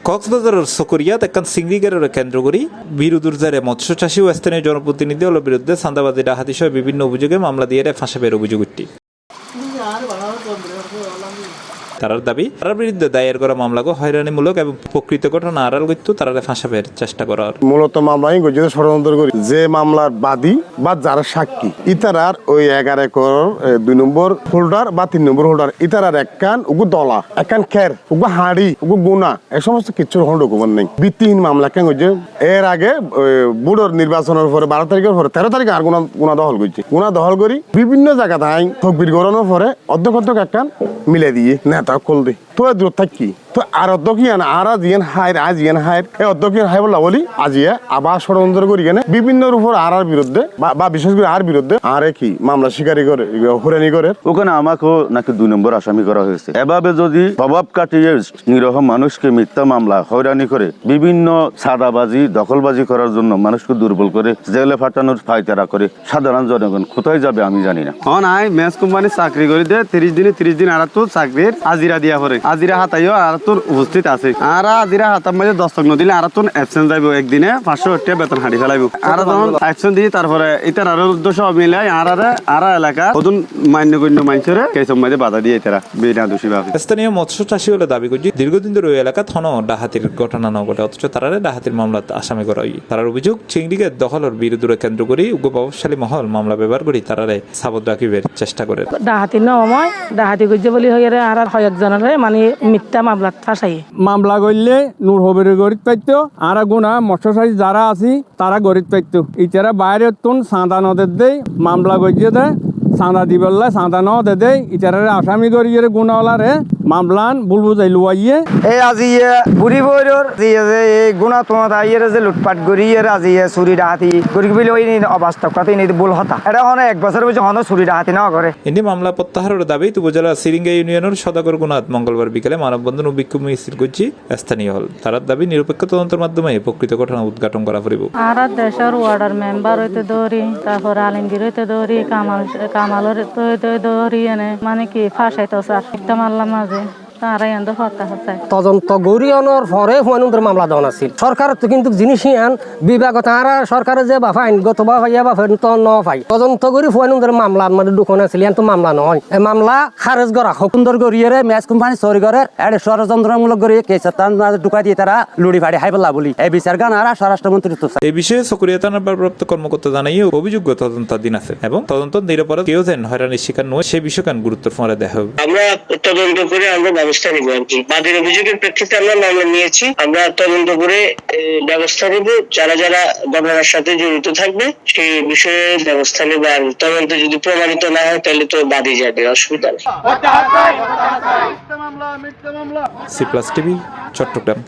কক্সবাজারের সকরিয়াত একখান সিংড়িগারের কেন্দ্র করি বিরুদুরজারে মৎস্য চাষী ও স্থানীয় জনপ্রতিনিধি হল বিরুদ্ধে চাঁদাবাজি ডাকাতি সহ বিভিন্ন অভিযোগে মামলা দিয়ে ফাঁসাবের অভিযোগ উঠি। তারার দাবি তার বিরুদ্ধে দায়ের করা মামলাকে হয়রানিমূলক এবং প্রকৃত ঘটনা আড়াল করতে তারা ফাঁসাবের চেষ্টা করার মূলত মামলায় গঠিত ষড়যন্ত্র করি যে মামলার বাদী বা যারা সাক্ষী ইতারার ওই 11 একর 2 নম্বর হোল্ডার বা 3 নম্বর হোল্ডার ইতারার একখান উগু দলা একখান খের উগু হাড়ি উগু গুনা এই সমস্ত কিছুর কোনো ডকুমেন্ট নেই ভিত্তিহীন মামলা কেন হচ্ছে। এর আগে বুড়োর নির্বাচনের পরে 12 তারিখের পরে 13 তারিখে আর গুণা দখল করছে। গুণা দখল করি বিভিন্ন জায়গা তাই তকবির গড়ানোর পরে অধ্যক্ষ একখান মিলে দিয়ে নেতা কল দি তো দূর থাকি তো আর অধ্যক্ষ আর আজিয়ান হাইর আজিয়ান হাইর এই অধ্যক্ষ হাই বলা বলি আজিয়া আবার ষড়যন্ত্র করি কেন বিভিন্নর উপর আর বিরুদ্ধে বা বিশেষ করে আর বিরুদ্ধে আর কি মামলা স্বীকারি করে হুরানি করে ওখানে আমাকেও নাকি 2 নম্বর আসামি করা হয়েছে। এভাবে যদি প্রভাব কাটিয়ে নিরহ মানুষকে মিথ্যা মামলা হয়রানি করে বিভিন্ন সাদাবাজি দখলবাজি করার জন্য মানুষকে দুর্বল করে জেলে ফাটানোর ফায়তারা করে সাধারণ জনগণ কোথায় যাবে আমি জানি না। নাই ম্যাচ কোম্পানি চাকরি করে দে 30 দিন আর তো চাকরির আজিরা দিয়া পরে আজিরা হাতাইও আর তোর উপস্থিত আছে আর আজিরা হাতার মাঝে 10 টাকা নদিলে আর তোর অ্যাবসেন্ট যাইব একদিনে 500 টাকা বেতন হাঁড়ি ফেলাইব আর তখন অ্যাবসেন্ট দিয়ে তারপরে ইতার আরো উদ্দেশ্য মিলাই আর এলাকা ওদুন মান্যগণ্য মানুষের কেসব মাঝে বাধা দিয়ে তারা বিনা দোষী ভাবে। স্থানীয় মৎস্য চাষী হলে দাবি করছি দীর্ঘদিন ধরে ওই এলাকা থন ডাহাতির ঘটনা ন ঘটে অথচ তারা ডাহাতির মামলা আসামি করা হয়। তার অভিযোগ চিংড়িকে দখলের বিরুদ্ধে কেন্দ্র করি উগ্র প্রভাবশালী মহল মামলা ব্যবহার করি তারা সাবদ রাখিবের চেষ্টা করে। ডাহাতির নয় ডাহাতি করছে বলি হয়ে আর কয়েকজনের মানে মিথ্যা মামলা ফাঁসাই মামলা করলে নূর হবের গরিব পাইতো আর গুণা মৎস্যচাষী যারা আছি তারা গরিব পাইতো ইতারা বাইরে তুন চাঁদা নদের দেই মামলা গজিয়ে দেয় চাঁদা দিবল্লা চাঁদা ন দে দেয় ইতারা আসামি করিয়ে গুণাওয়ালারে মামলান বুলবু যাই লুয়াইয়ে এই আজি বুড়ি বইর এই গুণা তোমার আইয়ের যে লুটপাট করিয়ে আজি চুরি ডাহাতি করি বলে ওই অবাস্তব কথা নেই ভুল হতা এটা হনে 1 বছর বছর হনে চুরি ডাহাতি না করে। এনে মামলা প্রত্যাহারের দাবি উপজেলা সিরিঙ্গা ইউনিয়নের সদাগর গুণাত মঙ্গলবার বিকেলে মানববন্ধন ও বিক্ষোভ মিছিল করছি স্থানীয় হল। তার দাবি নিরপেক্ষ তদন্তের মাধ্যমে প্রকৃত ঘটনা উদ্ঘাটন করা ফুরিব। আর দেশের ওয়ার্ডার মেম্বার হইতে দৌড়ি তারপর আলমগীর হইতে দৌড়ি কামালের দৌড়ি এনে মানে কি ফাঁসাইতো স্যার একটা মারলাম মাঝে তদন্ত গরিয়নের পরে হুয়ানুদের মামলা দেওয়া আছিল সরকার তো কিন্তু জিনিস বিভাগ তারা সরকারের যে বা আইনগত বা ভাইয়া বা তো ন পাই তদন্ত করি হুয়ানুদের মামলা মানে দুখন আছিল তো মামলা নয় এই মামলা খারেজ করা হোক সুন্দর করিয়ে ম্যাচ কোম্পানি চুরি করে ষড়যন্ত্রমূলক করিয়ে কেস ঢুকাই দিয়ে তারা লুড়ি ফাড়ি হাই পেলা বলি এই বিচার গান আর স্বরাষ্ট্রমন্ত্রী এই বিষয়ে সকরিয়া থানার ভারপ্রাপ্ত কর্মকর্তা জানাইয়ে অভিযোগ্য তদন্তাধীন আছে এবং তদন্ত নিরপরাধ কেউ যেন হয়রানির শিকার নয় সে বিষয়ে গুরুত্ব ফোঁড়া দেখা হবে। আমরা তদন্ত করে আমরা ব্যবস্থা নিব আর কি বাদীর অভিযোগের প্রেক্ষিতে আমরা মামলা নিয়েছি আমরা তদন্ত করে ব্যবস্থা নেব যারা যারা ঘটনার সাথে জড়িত থাকবে সেই বিষয়ে ব্যবস্থা নেব আর তদন্ত যদি প্রমাণিত না হয় তাহলে তো বাদী যাবে অসুবিধা নেই। C+ TV Chittagong.